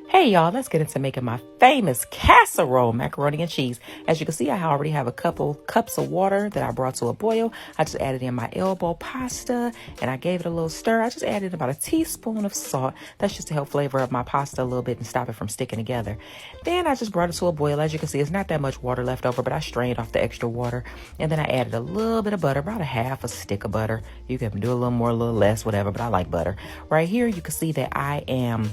Hey y'all, let's get into making my famous casserole macaroni and cheese. As you can see, I already have a couple cups of water that I brought to a boil. I just added in my elbow pasta and I gave it a little stir. I just added about a teaspoon of salt. That's just to help flavor up my pasta a little bit and stop it from sticking together. Then I just brought it to a boil. As you can see, it's not that much water left over, but I strained off the extra water. And then I added a little bit of butter, about a half a stick of butter. You can do a little more, a little less, whatever, but I like butter. Right here, you can see that I am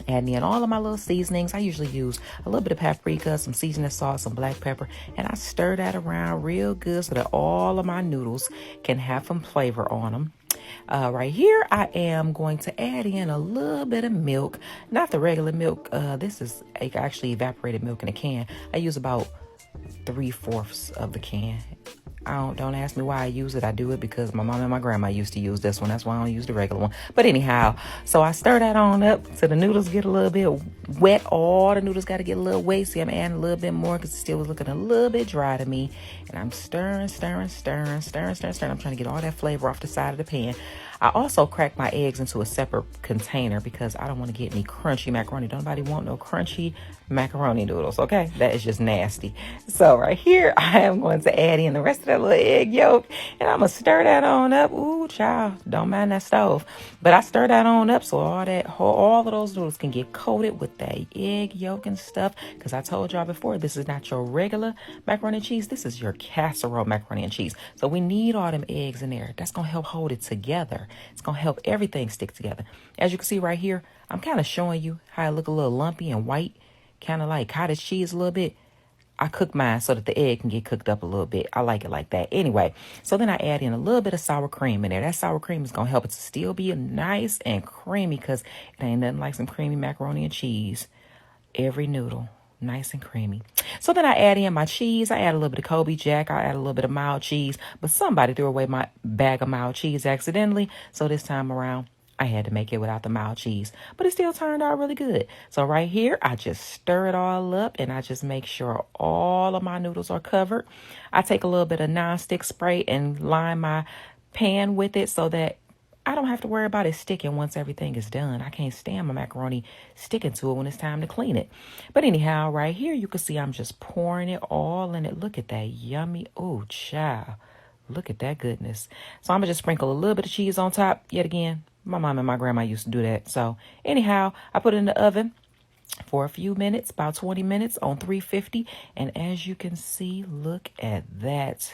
adding in all of my little seasonings. I usually use a little bit of paprika, some seasoning salt, some black pepper, and I stir that around real good so that all of my noodles can have some flavor on them. Right here, I am going to add in a little bit of milk, not the regular milk. This is actually evaporated milk in a can. I use about 3/4 of the can. Don't ask me why I use it. I do it because my mom and my grandma used to use this one. That's why I don't use the regular one. But anyhow, so I stir that on up so the noodles get a little bit wet. All the noodles got to get a little wet. See, I'm adding a little bit more because it still was looking a little bit dry to me. And I'm stirring. I'm trying to get all that flavor off the side of the pan. I also crack my eggs into a separate container because I don't want to get any crunchy macaroni. Nobody want no crunchy macaroni noodles, okay? That is just nasty. So right here, I am going to add in the rest of that little egg yolk, and I'm going to stir that on up. Ooh, child, don't mind that stove. But I stir that on up so all of those noodles can get coated with that egg yolk and stuff, because I told y'all before, this is not your regular macaroni and cheese. This is your casserole macaroni and cheese. So we need all them eggs in there. That's going to help hold it together. It's going to help everything stick together. As you can see right here, I'm kind of showing you how it look a little lumpy and white, kind of like cottage cheese a little bit. I cook mine so that the egg can get cooked up a little bit. I like it like that. Anyway, so then I add in a little bit of sour cream in there. That sour cream is going to help it to still be nice and creamy because it ain't nothing like some creamy macaroni and cheese. Every noodle nice and creamy. So then I add in my cheese. I add a little bit of Colby Jack. I add a little bit of mild cheese, but somebody threw away my bag of mild cheese accidentally. So this time around, I had to make it without the mild cheese, but it still turned out really good. So right here, I just stir it all up and I just make sure all of my noodles are covered. I take a little bit of nonstick spray and line my pan with it so that I don't have to worry about it sticking once everything is done. I can't stand my macaroni sticking to it when it's time to clean it. But anyhow, right here, you can see I'm just pouring it all in it. Look at that yummy. Oh, child. Look at that goodness. So I'm going to just sprinkle a little bit of cheese on top. Yet again, my mom and my grandma used to do that. So anyhow, I put it in the oven for a few minutes, about 20 minutes on 350. And as you can see, look at that.